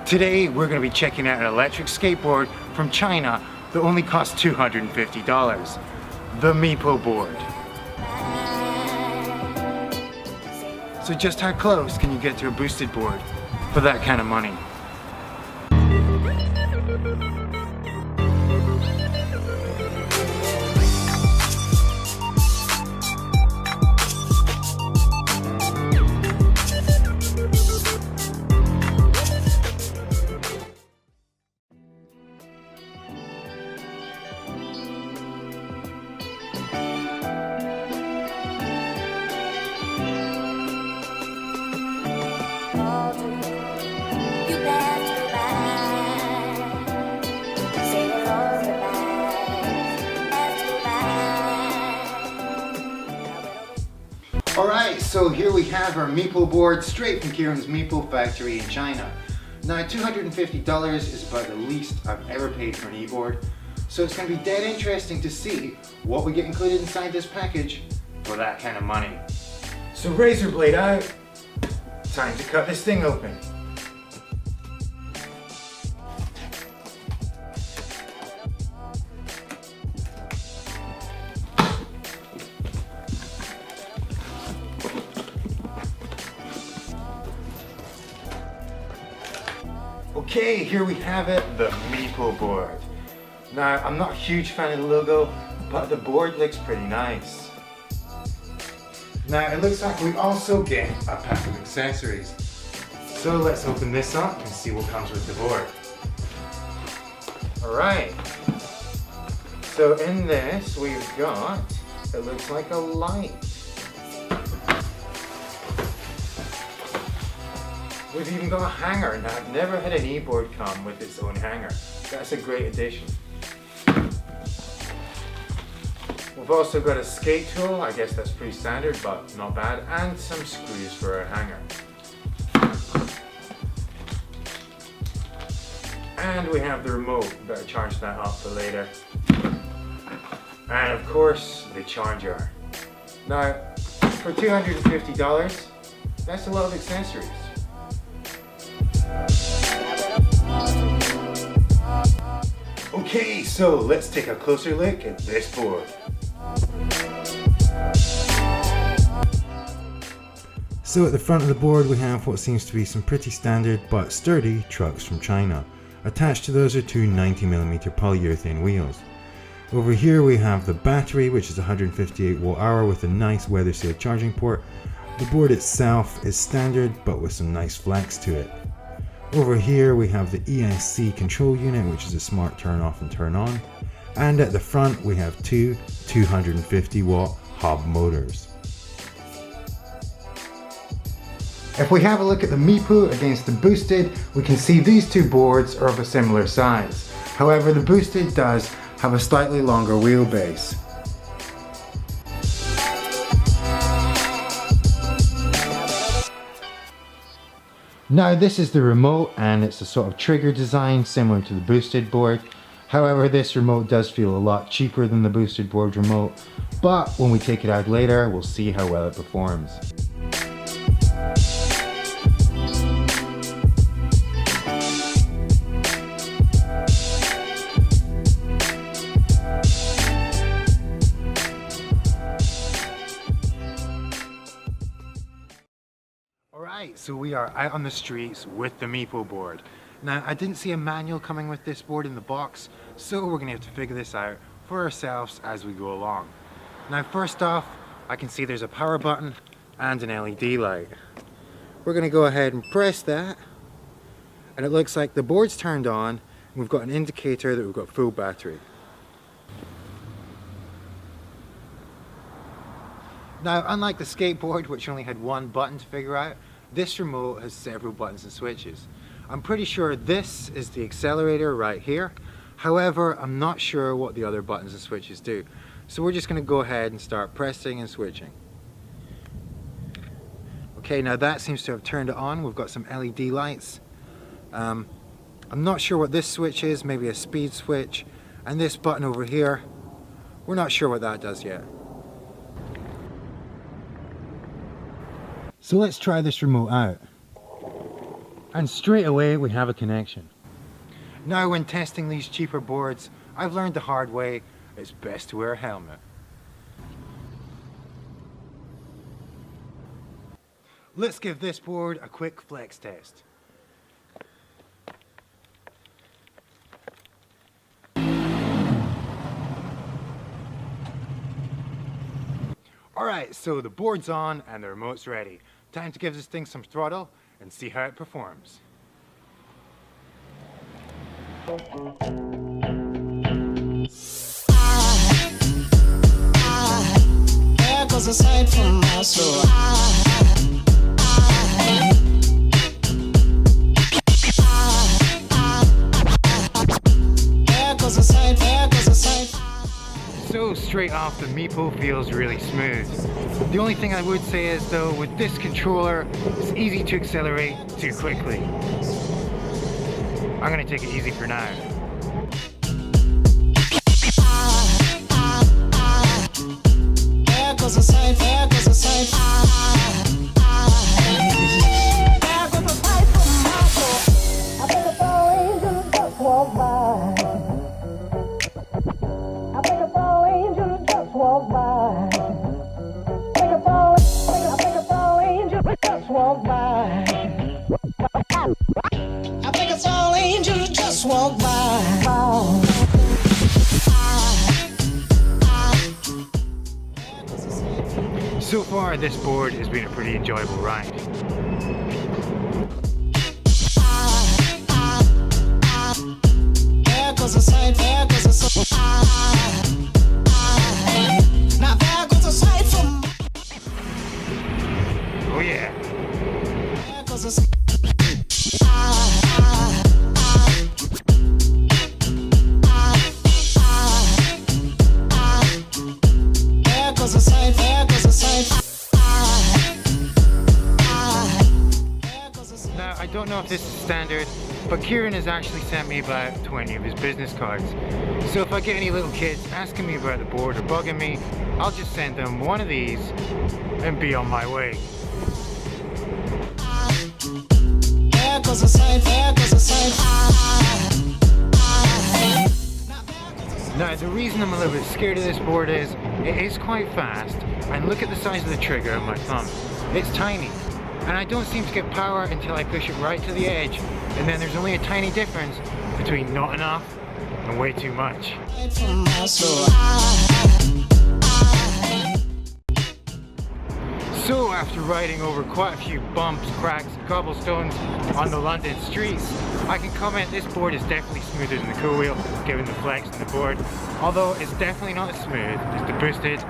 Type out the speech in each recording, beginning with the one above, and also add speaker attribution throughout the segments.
Speaker 1: Today we're going to be checking out an electric skateboard from China that only costs $250. The Meepo Board. So just how close can you get to a boosted board for that kind of money? Alright, so here we have our Meepo board straight from Kieran's Meepo factory in China. Now $250 is about the least I've ever paid for an e-board, so it's going to be dead interesting to see what we get included inside this package for that kind of money. So razor blade out, time to cut this thing open. Okay, here we have it, the Meepo board. Now, I'm not a huge fan of the logo, but the board looks pretty nice. Now, it looks like we also get a pack of accessories. So let's open this up and see what comes with the board. Alright, so in this we've got, it looks like a light. We've even got a hanger. Now, I've never had an e-board come with its own hanger. That's a great addition. We've also got a skate tool. I guess that's pretty standard, but not bad. And some screws for our hanger. And we have the remote. Better charge that up for later. And of course, the charger. Now, for $250, that's a lot of accessories. Okay, so let's take a closer look at this board. So at the front of the board we have what seems to be some pretty standard but sturdy trucks from China. Attached to those are two 90mm polyurethane wheels. Over here we have the battery, which is 158 watt-hour with a nice weather sealed charging port. The board itself is standard but with some nice flex to it. Over here we have the eSk8r control unit, which is a smart turn off and turn on. And at the front we have two 250 watt hub motors. If we have a look at the Meepo against the boosted, we can see these two boards are of a similar size. However, the boosted does have a slightly longer wheelbase. Now this is the remote, and it's a sort of trigger design similar to the boosted board. However, this remote does feel a lot cheaper than the boosted board remote, but when we take it out later, we'll see how well it performs. Alright, so we are out on the streets with the Meepo board. Now, I didn't see a manual coming with this board in the box, so we're going to have to figure this out for ourselves as we go along. Now, first off, I can see there's a power button and an LED light. We're going to go ahead and press that, and it looks like the board's turned on, and we've got an indicator that we've got full battery. Now, unlike the skateboard, which only had one button to figure out, this remote has several buttons and switches. I'm pretty sure this is the accelerator right here. However, I'm not sure what the other buttons and switches do. So we're just going to go ahead and start pressing and switching. Okay, now that seems to have turned it on. We've got some LED lights. I'm not sure what this switch is, maybe a speed switch. And this button over here, we're not sure what that does yet. So let's try this remote out. And straight away we have a connection. Now when testing these cheaper boards, I've learned the hard way, it's best to wear a helmet. Let's give this board a quick flex test. Alright, so the board's on and the remote's ready. Time to give this thing some throttle and see how it performs. There goes a sight from my soul. So straight off, the Meepo feels really smooth. The only thing I would say is though, with this controller, it's easy to accelerate too quickly. I'm gonna take it easy for now. There goes a sight, there goes a sight. There goes a sight from my soul. I think a fall angel just walked by. I think a fall angel just walked by. I think a fall angel just walked by. I think it's all angels just walk by. So far, this board has been a pretty enjoyable ride. There goes a sight, there goes a sight. Now there goes a sight from. Oh yeah. There goes a sight. Now, I don't know if this is standard, but Kieran has actually sent me about 20 of his business cards. So if I get any little kids asking me about the board or bugging me, I'll just send them one of these and be on my way. There goes a sight, there goes a sight. Now, the reason I'm a little bit scared of this board is it is quite fast, and look at the size of the trigger of my thumb. It's tiny, and I don't seem to get power until I push it right to the edge, and then there's only a tiny difference between not enough and way too much. So after riding over quite a few bumps, cracks, and cobblestones on the London streets, I can comment this board is definitely smoother than the cool wheel, given the flex in the board, although it's definitely not as smooth as the Boosted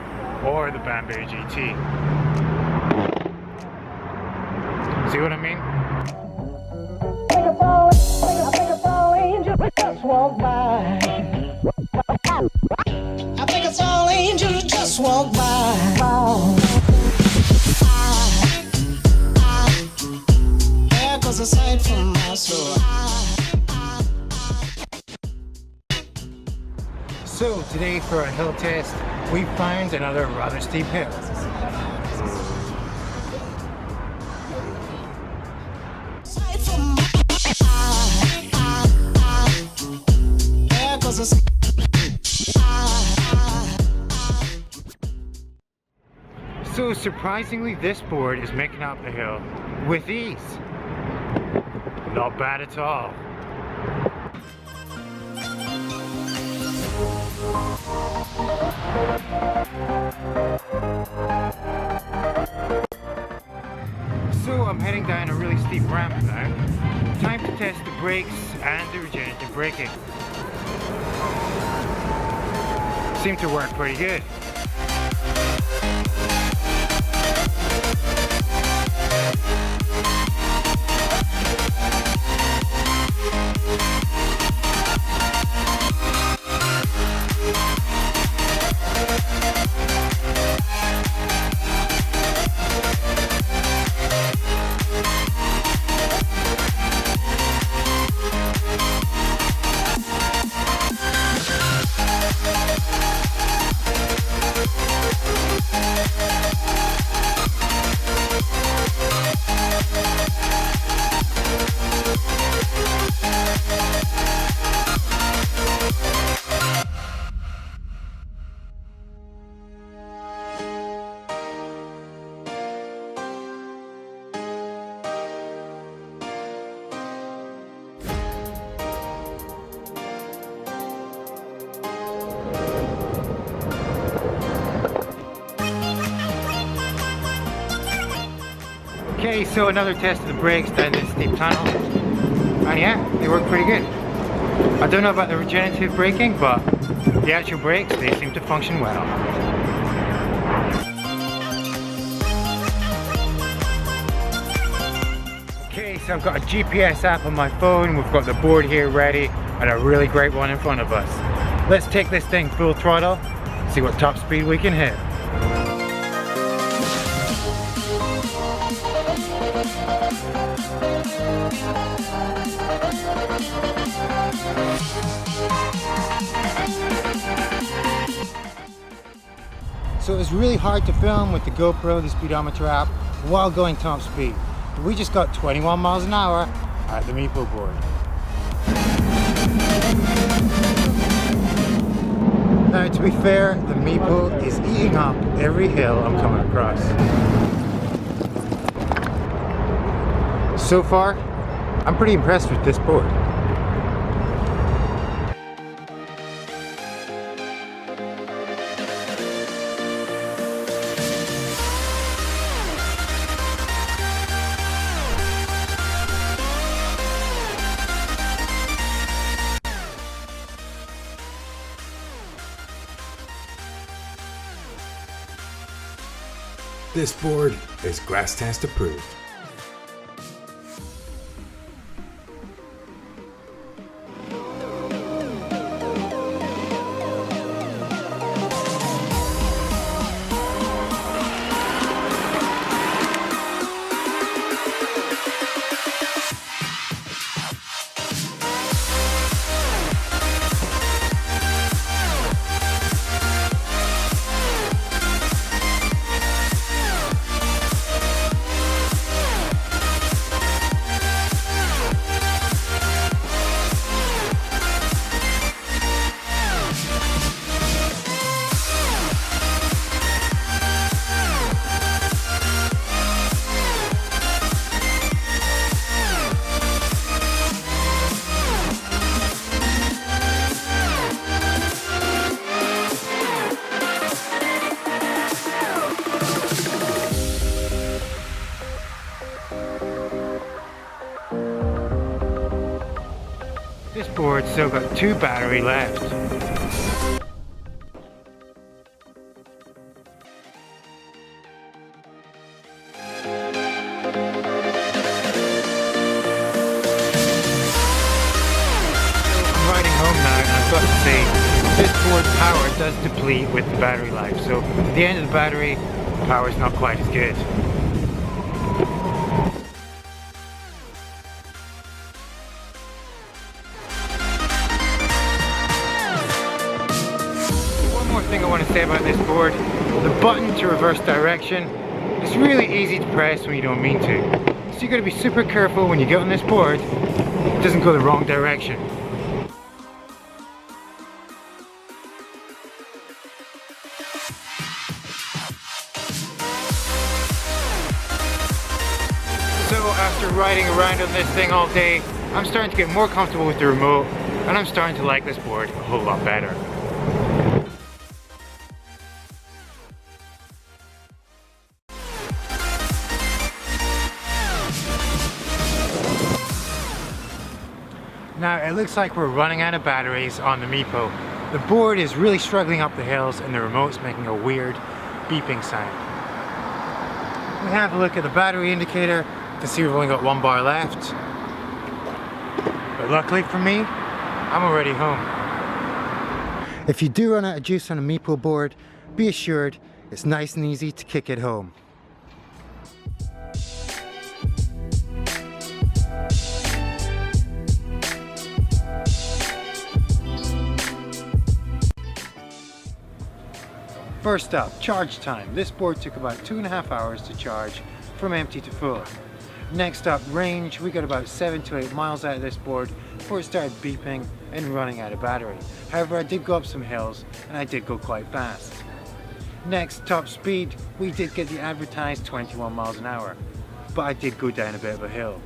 Speaker 1: or the Bamboo GT. See what I mean? I think a fall angel just walked by. I think it's all angels just walked by. There goes a sight from my soul. So today for a hill test, we found another rather steep hill. So surprisingly, this board is making up the hill with ease. Not bad at all. So I'm heading down a really steep ramp now. Time to test the brakes and the regenerative braking. Seem to work pretty good. Okay, so another test of the brakes down this steep tunnel. And yeah, they work pretty good. I don't know about the regenerative braking, but the actual brakes, they seem to function well. Okay, so I've got a GPS app on my phone, we've got the board here ready, and a really great one in front of us. Let's take this thing full throttle, see what top speed we can hit. So it was really hard to film with the GoPro, the speedometer app, while going top speed. But we just got 21 miles an hour at the Meepo Board. Now to be fair, the Meepo is eating up every hill I'm coming across. So far, I'm pretty impressed with this board. This board is grass test approved. This board's still got 2 batteries left. I've got to say, this board's power does deplete with the battery life, so at the end of the battery, the power's not quite as good. One more thing I want to say about this board, the button to reverse direction, it's really easy to press when you don't mean to. So you got to be super careful when you get on this board, it doesn't go the wrong direction. So after riding around on this thing all day, I'm starting to get more comfortable with the remote, and I'm starting to like this board a whole lot better. Now it looks like we're running out of batteries on the Meepo. The board is really struggling up the hills and the remote's making a weird beeping sound. We have a look at the battery indicator to see we've only got 1 bar left. But luckily for me, I'm already home. If you do run out of juice on a Meepo board, be assured it's nice and easy to kick it home. First up, charge time. This board took about 2.5 hours to charge from empty to full. Next up, range. We got about 7 to 8 miles out of this board before it started beeping and running out of battery. However, I did go up some hills and I did go quite fast. Next, top speed. We did get the advertised 21 miles an hour, but I did go down a bit of a hill.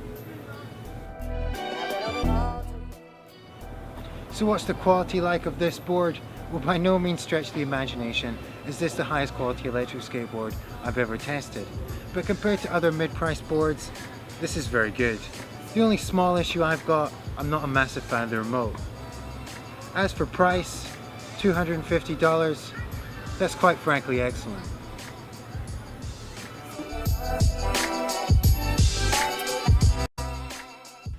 Speaker 1: So what's the quality like of this board? Well, by no means stretch the imagination is this the highest quality electric skateboard I've ever tested.
Speaker 2: but compared to other mid-price boards, this is very good. The only small issue I've got, I'm not a massive fan of the remote. As for price, $250, that's quite frankly excellent.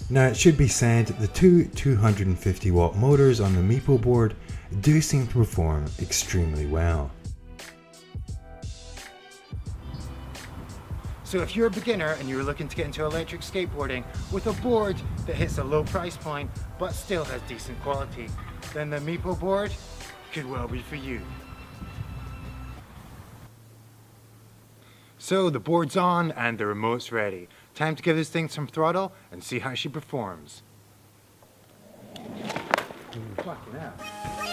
Speaker 1: Now it should be said the two 250 watt motors on the Meepo board do seem to perform extremely well.
Speaker 2: So if you're a beginner and you're looking to get into electric skateboarding with a board that hits a low price point but still has decent quality, then the Meepo board could well be for you. So the board's on and the remote's ready. Time to give this thing some throttle and see how she performs. Fucking hell.